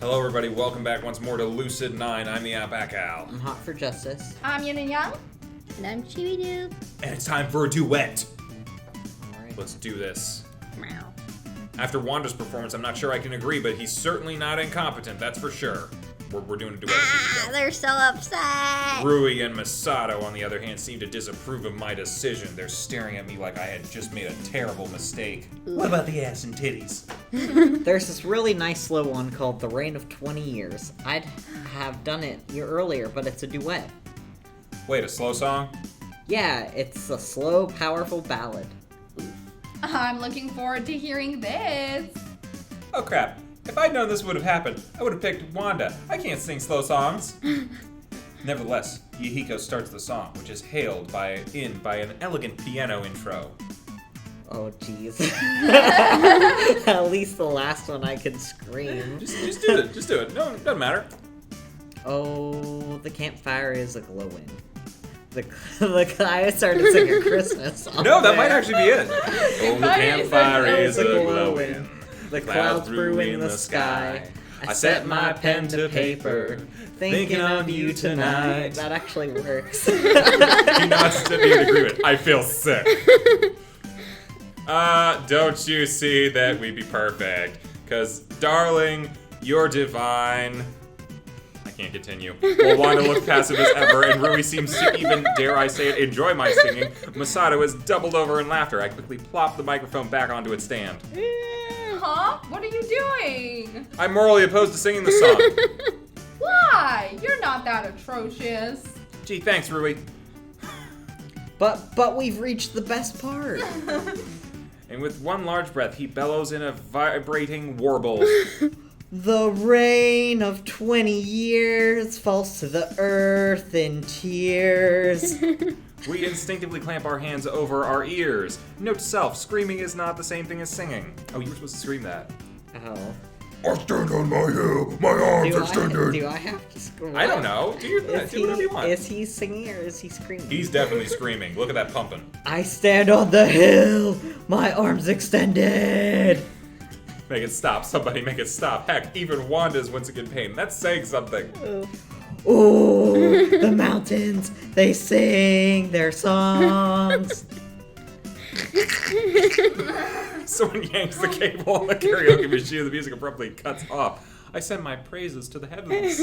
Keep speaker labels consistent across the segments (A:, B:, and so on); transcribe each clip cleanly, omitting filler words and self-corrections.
A: Hello everybody, welcome back once more to Lucid9. I'm TheOutbackAl.
B: I'm hot for justice.
C: I'm Yin&Jung.
D: And I'm Chewy-Doo.
A: And it's time for a duet.
B: Alright.
A: Let's do this.
D: Meow.
A: After Wanda's performance, I'm not sure I can agree, but he's certainly not incompetent, that's for sure. We're doing a duet.
D: They're so upset.
A: Rui and Masato, on the other hand, seem to disapprove of my decision. They're staring at me like I had just made a terrible mistake. What about the ass and titties?
B: There's this really nice slow one called The Reign of 20 Years. I'd have done it earlier, but it's a duet.
A: Wait, a slow song?
B: Yeah, it's a slow, powerful ballad.
C: I'm looking forward to hearing this.
A: Oh crap. If I'd known this would have happened, I would have picked Wanda. I can't sing slow songs. Nevertheless, Yahiko starts the song, which is hailed by an elegant piano intro.
B: Oh, jeez. At least the last one I could scream.
A: Just do it. Just do it. No, it doesn't matter.
B: Oh, the campfire is a-glowing. I started singing a Christmas song.
A: No, that
B: there.
A: might actually be it. Oh, the campfire is a-glowing.
B: The clouds brew in the sky. I set my pen to paper, thinking of you tonight. That actually works.
A: He nods to me in agreement. I feel sick. Don't you see that we'd be perfect? 'Cause, darling, you're divine. I can't continue. While Wanda looks passive as ever, and Rui seems to even, dare I say it, enjoy my singing, Masato is doubled over in laughter. I quickly plop the microphone back onto its stand.
C: Huh? What are you doing?
A: I'm morally opposed to singing the song.
C: Why? You're not that atrocious.
A: Gee, thanks, Rui.
B: But we've reached the best part.
A: And with one large breath, he bellows in a vibrating warble.
B: The reign of 20 years falls to the earth in tears.
A: We instinctively clamp our hands over our ears. Note to self, screaming is not the same thing as singing. Oh, you were supposed to scream that.
B: Oh.
E: I stand on my hill, my arms extended.
B: Do I have to scream?
A: I don't know. Do whatever you want.
B: Is he singing or is he screaming?
A: He's definitely screaming. Look at that pumping.
B: I stand on the hill, my arms extended.
A: Make it stop. Somebody make it stop. Heck, even Wanda's wincing in pain. That's saying something.
B: Ooh, the mountains, they sing their songs.
A: Someone yanks the cable on the karaoke machine. The music abruptly cuts off. I send my praises to the heavens.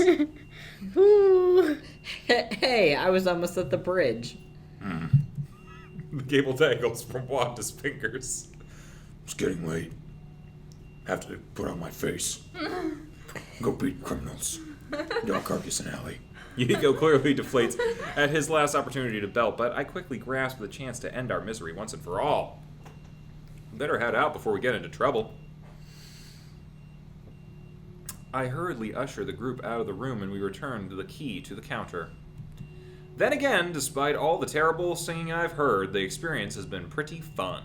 D: Ooh.
B: Hey, I was almost at the bridge.
A: The cable dangles from Wanda's fingers.
E: It's getting late. Have to put on my face. Go beat criminals. Dog carcass and alley.
A: Yahiko clearly deflates at his last opportunity to belt, but I quickly grasp the chance to end our misery once and for all. Better head out before we get into trouble. I hurriedly usher the group out of the room and we return to the key to the counter. Then again, despite all the terrible singing I've heard, the experience has been pretty fun.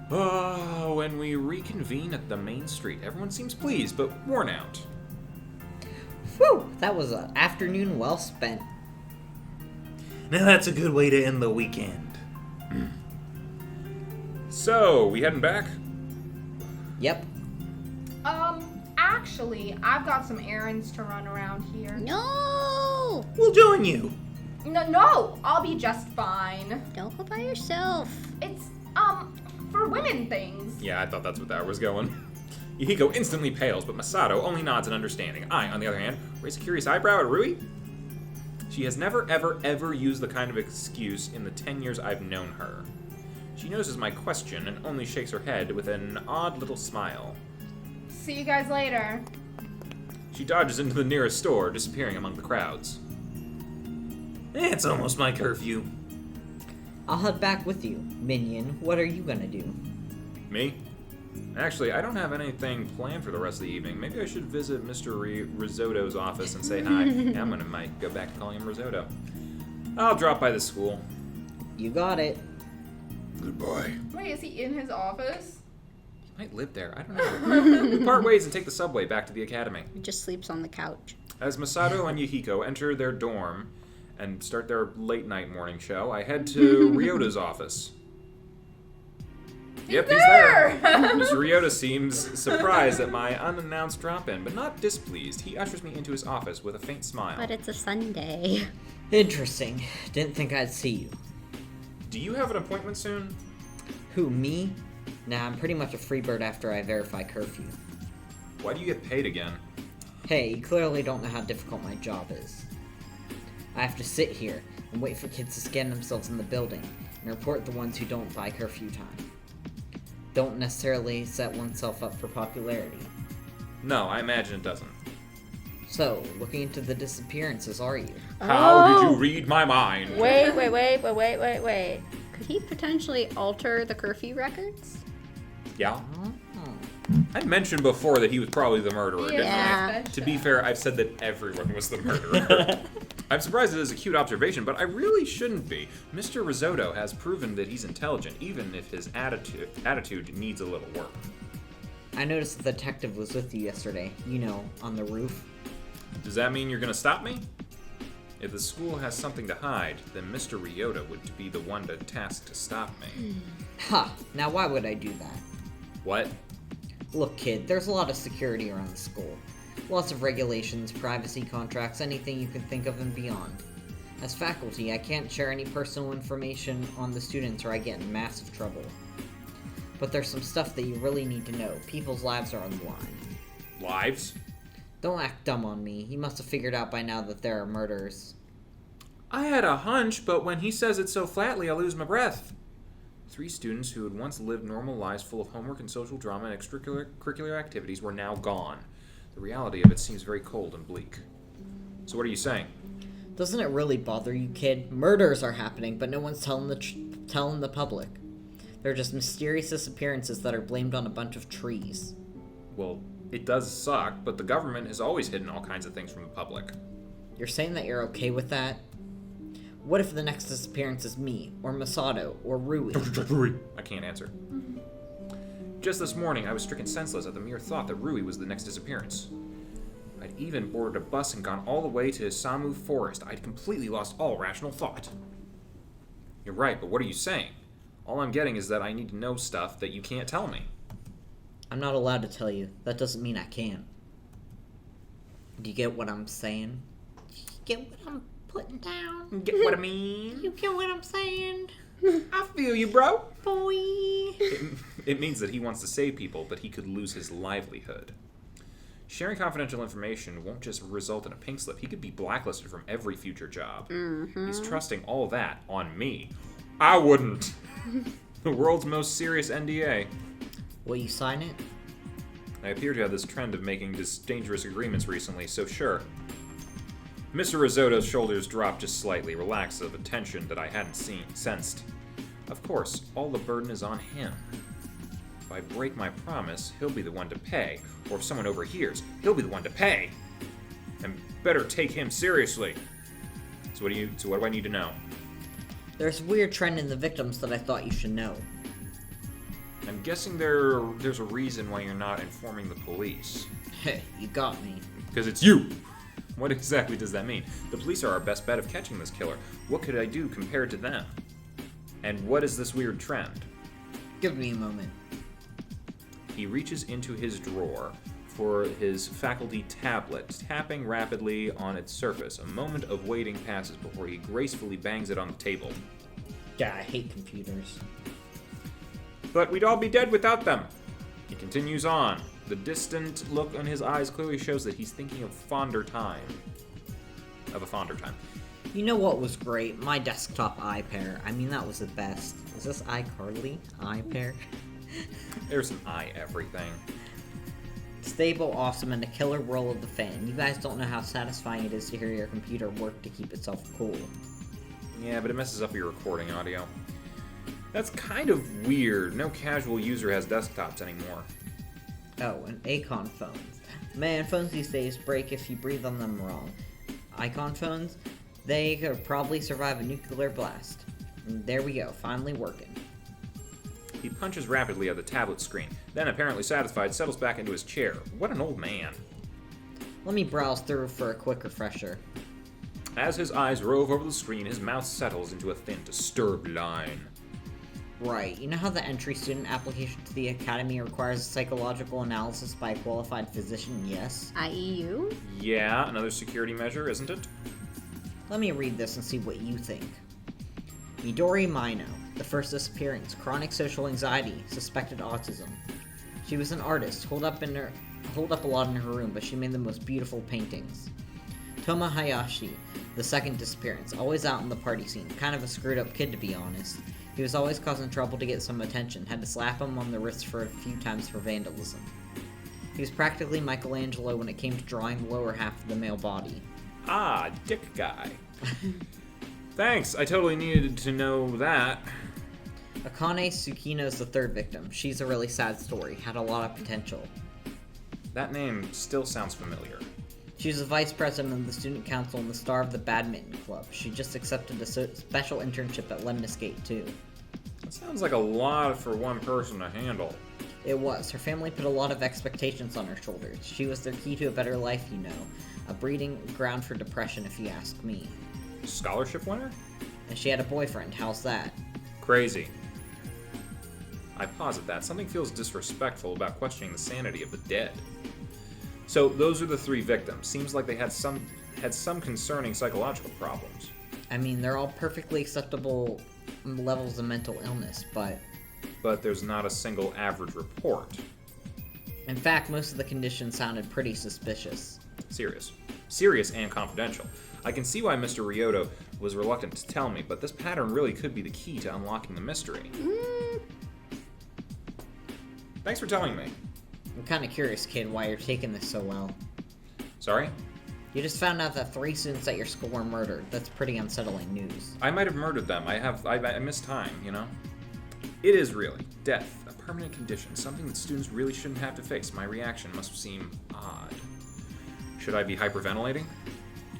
A: When we reconvene at the main street, everyone seems pleased but worn out.
B: Whew, that was an afternoon well spent.
A: Now that's a good way to end the weekend. So, we heading back?
B: Yep.
C: Actually, I've got some errands to run around here.
D: No!
A: We'll join you.
C: No, I'll be just fine.
D: Don't go by yourself.
C: It's, for women things.
A: Yeah, I thought that's what that was going. Yahiko instantly pales, but Masato only nods in understanding. I, on the other hand, raise a curious eyebrow at Rui. She has never, ever used the kind of excuse in the 10 years I've known her. She notices my question and only shakes her head with an odd little smile.
C: See you guys later.
A: She dodges into the nearest store, disappearing among the crowds. It's almost my curfew.
B: I'll head back with you. Minion, what are you gonna do?
A: Me? Actually, I don't have anything planned for the rest of the evening. Maybe I should visit Mr. Risotto's office and say hi. Yeah, might go back to calling him Risotto. I'll drop by the school.
B: You got it.
E: Goodbye.
C: Wait, is he in his office?
A: He might live there. I don't know. We part ways and take the subway back to the academy.
D: He just sleeps on the couch.
A: As Masato and Yahiko enter their dorm and start their late night morning show, I head to Ryota's office. Yep, he's there. Mr. Ryota seems surprised at my unannounced drop-in, but not displeased. He ushers me into his office with a faint smile.
D: But it's a Sunday.
B: Interesting. Didn't think I'd see you.
A: Do you have an appointment soon?
B: Who, me? Nah, I'm pretty much a free bird after I verify curfew.
A: Why do you get paid again?
B: Hey, you clearly don't know how difficult my job is. I have to sit here and wait for kids to scan themselves in the building and report the ones who don't by curfew time. Don't necessarily set oneself up for popularity.
A: No, I imagine it doesn't.
B: So, looking into the disappearances, are you?
A: How did you read my mind?
D: Wait. Could he potentially alter the curfew records?
A: Yeah.
B: Oh.
A: I mentioned before that he was probably the murderer, didn't
D: Yeah.
A: I? To be fair, I've said that everyone was the murderer. I'm surprised it is a cute observation, but I really shouldn't be. Mr. Risotto has proven that he's intelligent, even if his attitude needs a little work.
B: I noticed the detective was with you yesterday. You know, on the roof.
A: Does that mean you're gonna stop me? If the school has something to hide, then Mr. Ryota would be the one tasked to stop me.
B: Ha! Now why would I do that?
A: What?
B: Look, kid, there's a lot of security around the school. Lots of regulations, privacy contracts, anything you can think of and beyond. As faculty, I can't share any personal information on the students or I get in massive trouble. But there's some stuff that you really need to know. People's lives are on the line.
A: Lives?
B: Don't act dumb on me. You must have figured out by now that there are murders.
A: I had a hunch, but when he says it so flatly, I lose my breath. 3 students who had once lived normal lives full of homework and social drama and extracurricular activities were now gone. The reality of it seems very cold and bleak. So what are you saying?
B: Doesn't it really bother you, kid? Murders are happening, but no one's telling the public. They're just mysterious disappearances that are blamed on a bunch of trees.
A: Well, it does suck, but the government has always hidden all kinds of things from the public.
B: You're saying that you're okay with that? What if the next disappearance is me, or Masato, or Rui?
A: I can't answer. Just this morning, I was stricken senseless at the mere thought that Rui was the next disappearance. I'd even boarded a bus and gone all the way to Samu Forest. I'd completely lost all rational thought. You're right, but what are you saying? All I'm getting is that I need to know stuff that you can't tell me.
B: I'm not allowed to tell you. That doesn't mean I can't. Do you get what I'm saying? You get what I'm putting down?
A: Get what I mean?
B: You get what I'm saying?
A: I feel you, bro.
B: Boy.
A: It means that he wants to save people, but he could lose his livelihood. Sharing confidential information won't just result in a pink slip. He could be blacklisted from every future job. He's trusting all that on me. I wouldn't. The world's most serious NDA.
B: Will you sign it?
A: I appear to have this trend of making dangerous agreements recently, so sure. Mr. Risotto's shoulders dropped just slightly, relaxed of a tension that I hadn't sensed. Of course, all the burden is on him. If I break my promise, he'll be the one to pay. Or if someone overhears, he'll be the one to pay. And better take him seriously. So what do I need to know?
B: There's a weird trend in the victims that I thought you should know.
A: I'm guessing there's a reason why you're not informing the police.
B: Hey, you got me.
A: Because it's you! What exactly does that mean? The police are our best bet of catching this killer. What could I do compared to them? And what is this weird trend?
B: Give me a moment.
A: He reaches into his drawer for his faculty tablet, tapping rapidly on its surface. A moment of waiting passes before he gracefully bangs it on the table.
B: God, I hate computers.
A: But we'd all be dead without them. He continues on. The distant look in his eyes clearly shows that he's thinking of a fonder time.
B: You know what was great? My desktop iPair. I mean, that was the best. Is this iCarly? iPair?
A: There's an everything.
B: Stable, awesome, and a killer roll of the fan. You guys don't know how satisfying it is to hear your computer work to keep itself cool.
A: Yeah, but it messes up your recording audio. That's kind of weird. No casual user has desktops anymore.
B: Oh, and Acon phones. Man, phones these days break if you breathe on them wrong. Icon phones, they could probably survive a nuclear blast. And there we go, finally working.
A: He punches rapidly at the tablet screen, then, apparently satisfied, settles back into his chair. What an old man.
B: Let me browse through for a quick refresher.
A: As his eyes rove over the screen, his mouth settles into a thin, disturbed line.
B: Right. You know how the entry student application to the academy requires a psychological analysis by a qualified physician? Yes.
D: I.e. you?
A: Yeah, another security measure, isn't it?
B: Let me read this and see what you think. Midori Mino. The first disappearance. Chronic social anxiety. Suspected autism. She was an artist. Holed up a lot in her room, but she made the most beautiful paintings. Toma Hayashi. The second disappearance. Always out in the party scene. Kind of a screwed up kid, to be honest. He was always causing trouble to get some attention. Had to slap him on the wrist for a few times for vandalism. He was practically Michelangelo when it came to drawing the lower half of the male body.
A: Ah, dick guy. Thanks, I totally needed to know that.
B: Akane Tsukino's the third victim. She's a really sad story. Had a lot of potential.
A: That name still sounds familiar.
B: She was the vice president of the student council and the star of the badminton club. She just accepted a special internship at Lemnis Gate, too.
A: That sounds like a lot for one person to handle.
B: It was. Her family put a lot of expectations on her shoulders. She was their key to a better life, you know. A breeding ground for depression, if you ask me.
A: Scholarship winner?
B: And she had a boyfriend. How's that?
A: Crazy. I posit that. Something feels disrespectful about questioning the sanity of the dead. So those are the three victims. Seems like they had some concerning psychological problems.
B: I mean, they're all perfectly acceptable levels of mental illness, but
A: there's not a single average report.
B: in fact, most of the conditions sounded pretty suspicious.
A: Serious and confidential. I can see why Mr. Ryota was reluctant to tell me, but this pattern really could be the key to unlocking the mystery. Thanks for telling me.
B: I'm kind of curious, kid, why you're taking this so well.
A: Sorry?
B: You just found out that 3 students at your school were murdered. That's pretty unsettling news.
A: I might have murdered them. I missed time, you know? It is really. Death. A permanent condition. Something that students really shouldn't have to face. My reaction must seem odd. Should I be hyperventilating?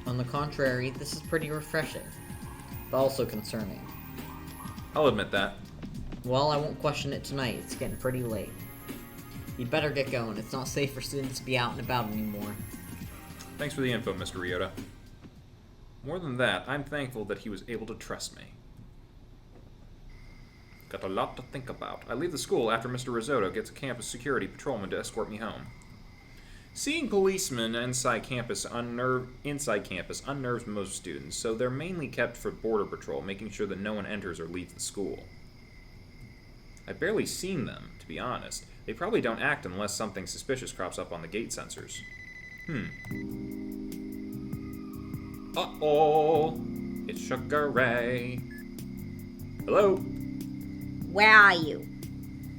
B: On the contrary, this is pretty refreshing. But also concerning.
A: I'll admit that.
B: Well, I won't question it tonight. It's getting pretty late. You'd better get going. It's not safe for students to be out and about anymore.
A: Thanks for the info, Mr. Ryota. More than that, I'm thankful that he was able to trust me. Got a lot to think about. I leave the school after Mr. Risotto gets a campus security patrolman to escort me home. Seeing policemen inside campus unnerves most students, so they're mainly kept for border patrol, making sure that no one enters or leaves the school. I've barely seen them, to be honest. They probably don't act unless something suspicious crops up on the gate sensors. Uh-oh! It's Sugar Ray. Hello?
D: Where are you?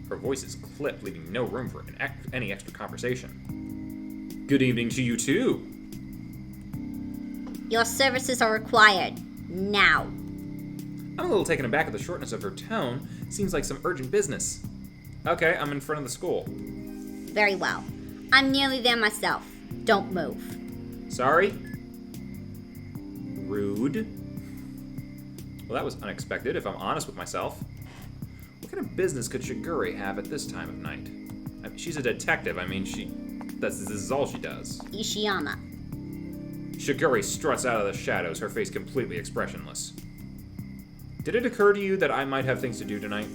A: Her voice is clipped, leaving no room for any extra conversation. Good evening to you, too.
D: Your services are required. Now.
A: I'm a little taken aback at the shortness of her tone. Seems like some urgent business. Okay, I'm in front of the school.
D: Very well. I'm nearly there myself. Don't move.
A: Sorry? Rude. Well, that was unexpected, if I'm honest with myself. What kind of business could Shigure have at this time of night? I mean, she's a detective. I mean, this is all she does.
D: Ishiyama.
A: Shigure struts out of the shadows, her face completely expressionless. Did it occur to you that I might have things to do tonight?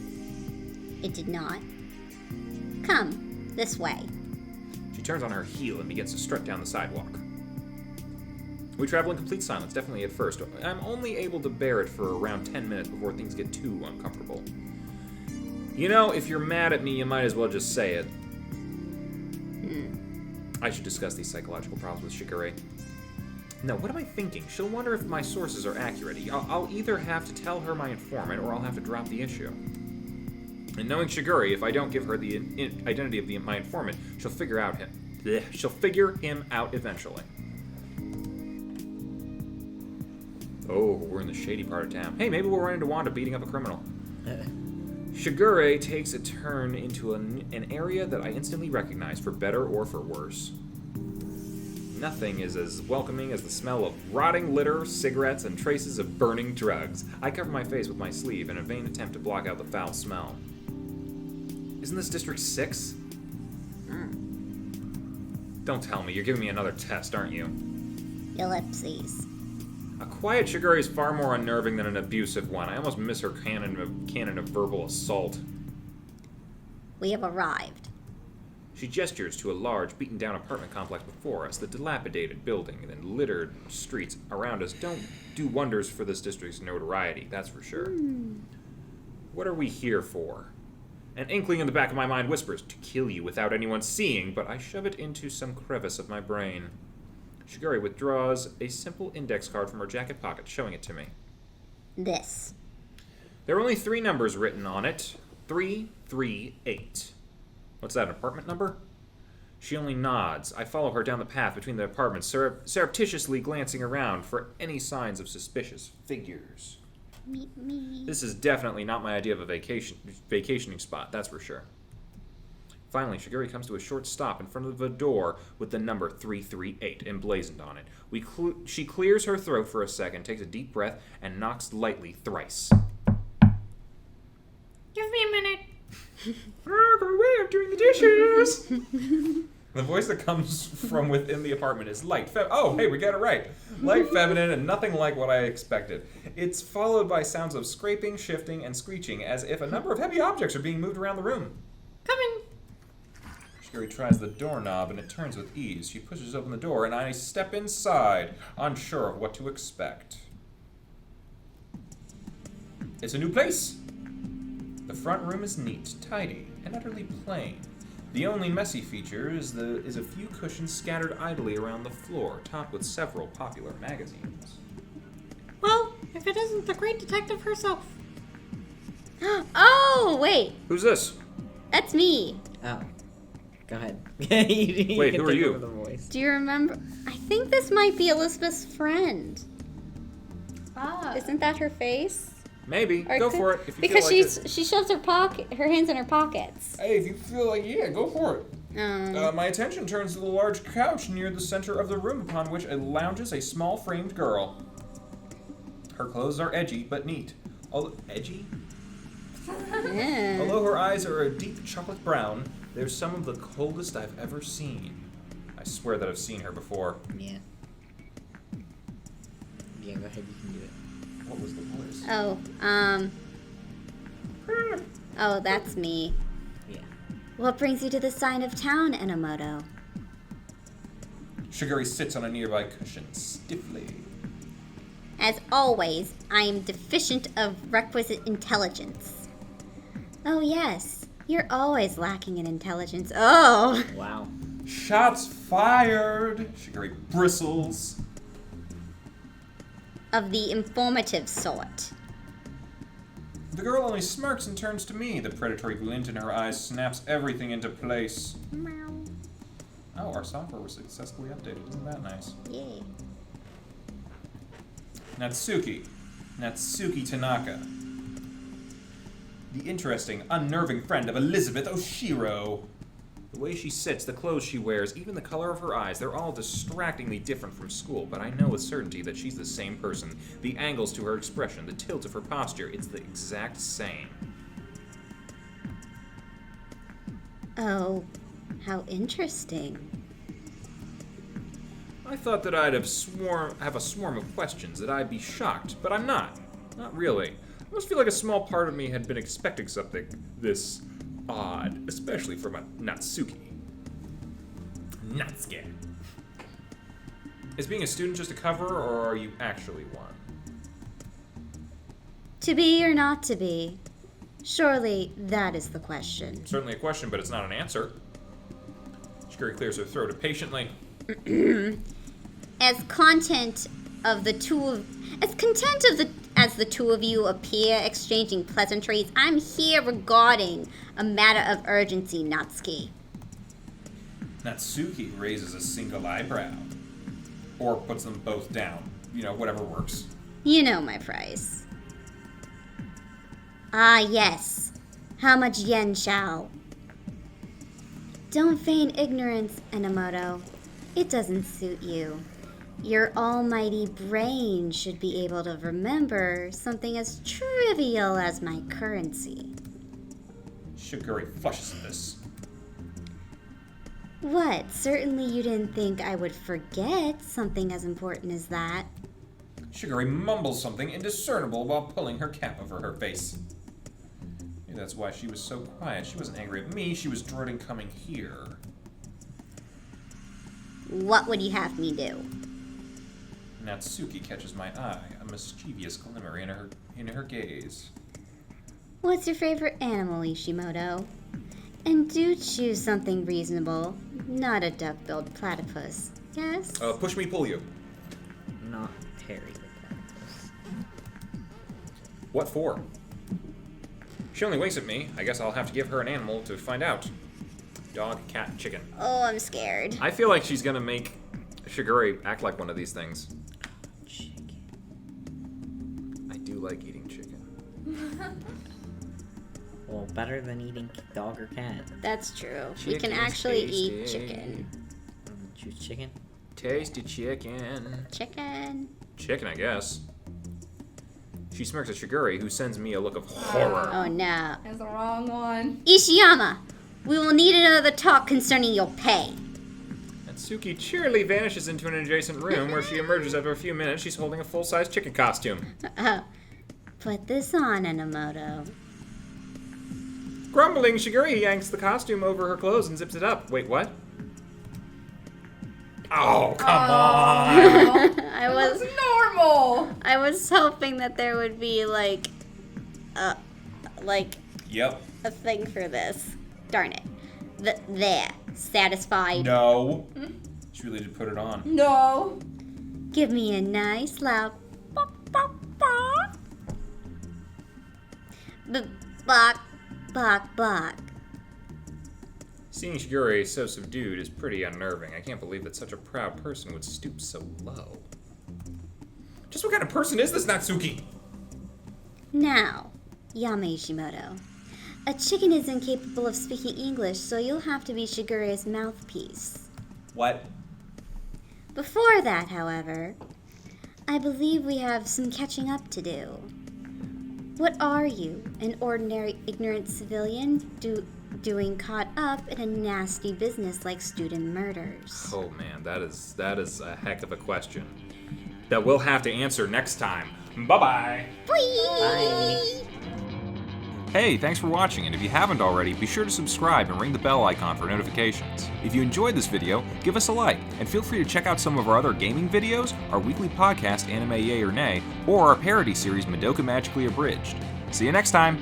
D: It did not. Come, this way.
A: She turns on her heel and begins to strut down the sidewalk. We travel in complete silence, definitely at first. I'm only able to bear it for around 10 minutes before things get too uncomfortable. You know, if you're mad at me, you might as well just say it. I should discuss these psychological problems with Shigure. No, what am I thinking? She'll wonder if my sources are accurate. I'll either have to tell her my informant, or I'll have to drop the issue. And knowing Shigure, if I don't give her the identity of my informant, she'll figure him out eventually. Oh, we're in the shady part of town. Hey, maybe we'll run into Wanda beating up a criminal. Shigure takes a turn into an area that I instantly recognize, for better or for worse. Nothing is as welcoming as the smell of rotting litter, cigarettes, and traces of burning drugs. I cover my face with my sleeve in a vain attempt to block out the foul smell. Isn't this District 6? Don't tell me. You're giving me another test, aren't you?
D: Ellipses.
A: A quiet Shiguri is far more unnerving than an abusive one. I almost miss her canon of verbal assault.
D: We have arrived.
A: She gestures to a large, beaten-down apartment complex before us. The dilapidated building and littered streets around us don't do wonders for this district's notoriety, that's for sure. What are we here for? An inkling in the back of my mind whispers, to kill you without anyone seeing, but I shove it into some crevice of my brain. Shiguri withdraws a simple index card from her jacket pocket, showing it to me.
D: This.
A: There are only 3 numbers written on it. 338. What's that, an apartment number? She only nods. I follow her down the path between the apartments, surreptitiously glancing around for any signs of suspicious figures.
D: Meet me.
A: This is definitely not my idea of a vacationing spot, that's for sure. Finally, Shiguri comes to a short stop in front of the door with the number 338 emblazoned on it. She clears her throat for a second, takes a deep breath, and knocks lightly thrice.
C: Give me a minute.
A: Oh, go away, I'm doing the dishes! The voice that comes from within the apartment is light. Oh, hey, we got it right. Light, feminine, and nothing like what I expected. It's followed by sounds of scraping, shifting, and screeching, as if a number of heavy objects are being moved around the room.
C: Come in.
A: Shiguri tries the doorknob, and it turns with ease. She pushes open the door, and I step inside, unsure of what to expect. It's a new place. The front room is neat, tidy, and utterly plain. The only messy feature is a few cushions scattered idly around the floor, topped with several popular magazines.
C: Well, if it isn't the great detective herself.
D: Oh, wait.
A: Who's this?
D: That's me.
B: Oh. Go ahead.
A: Wait, who are you?
B: The voice.
D: Do you remember? I think this might be Elizabeth's friend.
C: Ah.
D: Isn't that her face?
A: Maybe.
D: Or
A: Go
D: could-
A: for it. If you
D: because
A: feel like it.
D: she shoves her hands in her pockets.
A: Hey, if you feel like, yeah, go for it. My attention turns to the large couch near the center of the room upon which lounges a small framed girl. Her clothes are edgy but neat. Edgy?
D: Yeah.
A: Although her eyes are a deep chocolate brown, they're some of the coldest I've ever seen. I swear that I've seen her before.
B: Yeah. Yeah, go ahead, you can do it.
A: What was the voice?
D: Oh, that's me.
B: Yeah.
D: What brings you to the sign of town, Enomoto?
A: Shiguri sits on a nearby cushion, stiffly.
D: As always, I am deficient of requisite intelligence. Oh yes, you're always lacking in intelligence. Oh!
B: Wow.
A: Shots fired! Shiguri bristles.
D: Of the informative sort.
A: The girl only smirks and turns to me. The predatory glint in her eyes snaps everything into place.
D: Meow.
A: Oh, our software was successfully updated. Isn't that nice?
D: Yay.
A: Natsuki Tanaka. The interesting, unnerving friend of Elizabeth Oshiro. The way she sits, the clothes she wears, even the color of her eyes, they're all distractingly different from school, but I know with certainty that she's the same person. The angles to her expression, the tilt of her posture, it's the exact same.
D: Oh, how interesting.
A: I thought that I'd have a swarm of questions, that I'd be shocked, but I'm not. Not really. I almost feel like a small part of me had been expecting something this odd, especially from a Natsuki. Natsuki. Is being a student just a cover, or are you actually one?
D: To be or not to be? Surely that is the question.
A: Certainly a question, but it's not an answer. Shiguri clears her throat impatiently.
D: As content of the as the two of you appear exchanging pleasantries, I'm here regarding a matter of urgency, Natsuki.
A: Natsuki raises a single eyebrow. Or puts them both down. You know, whatever works.
D: You know my price. Ah, yes. How much yen shall? Don't feign ignorance, Enomoto. It doesn't suit you. Your almighty brain should be able to remember something as trivial as my currency.
A: Shiguri flushes at this.
D: What? Certainly you didn't think I would forget something as important as that.
A: Shigure mumbles something indiscernible while pulling her cap over her face. Maybe that's why she was so quiet. She wasn't angry at me, she was dreading coming here.
D: What would you have me do?
A: Natsuki catches my eye, a mischievous glimmer in her gaze.
D: What's your favorite animal, Ishimoto? And do choose something reasonable, not a duck-billed platypus. Yes?
A: Push me, pull you.
B: Not Perry the platypus.
A: What for? She only winks at me. I guess I'll have to give her an animal to find out. Dog, cat, chicken.
D: Oh, I'm scared.
A: I feel like she's gonna make Shigure act like one of these things.
B: Chicken.
A: I do like eating chicken.
B: Well, better than eating dog or cat.
D: That's true. We can
A: Chicken's
D: actually eat
A: tasty.
D: chicken.
B: Choose chicken.
A: Tasty chicken.
D: Chicken.
A: Chicken, I guess. She smirks at Shigure, who sends me a look of horror.
D: Oh no.
C: That's the wrong one.
D: Ishiyama, we will need another talk concerning your pay.
A: Natsuki cheerily vanishes into an adjacent room where she emerges after a few minutes. She's holding a full-size chicken costume.
D: Put this on, Enomoto.
A: Grumbling, Shigure yanks the costume over her clothes and zips it up. Wait, what? Oh, come on!
C: That's normal.
D: I was hoping that there would be like
A: Yep.
D: a thing for this. Darn it. There. Satisfied.
A: No. She really did put it on.
C: No.
D: Give me a nice loud bop, bop, bop. Bok, bok, bok.
A: Seeing Shigure so subdued is pretty unnerving. I can't believe that such a proud person would stoop so low. Just what kind of person is this Natsuki?
D: Now, Yama Ishimoto. A chicken is incapable of speaking English, so you'll have to be Shigure's mouthpiece.
A: What?
D: Before that, however, I believe we have some catching up to do. What are you, an ordinary ignorant civilian doing caught up in a nasty business like student murders?
A: Oh man, that is a heck of a question that we'll have to answer next time. Bye-bye.
D: Bye.
A: Hey, thanks for watching, and if you haven't already, be sure to subscribe and ring the bell icon for notifications. If you enjoyed this video, give us a like, and feel free to check out some of our other gaming videos, our weekly podcast Anime Yay or Nay, or our parody series Madoka Magically Abridged. See you next time!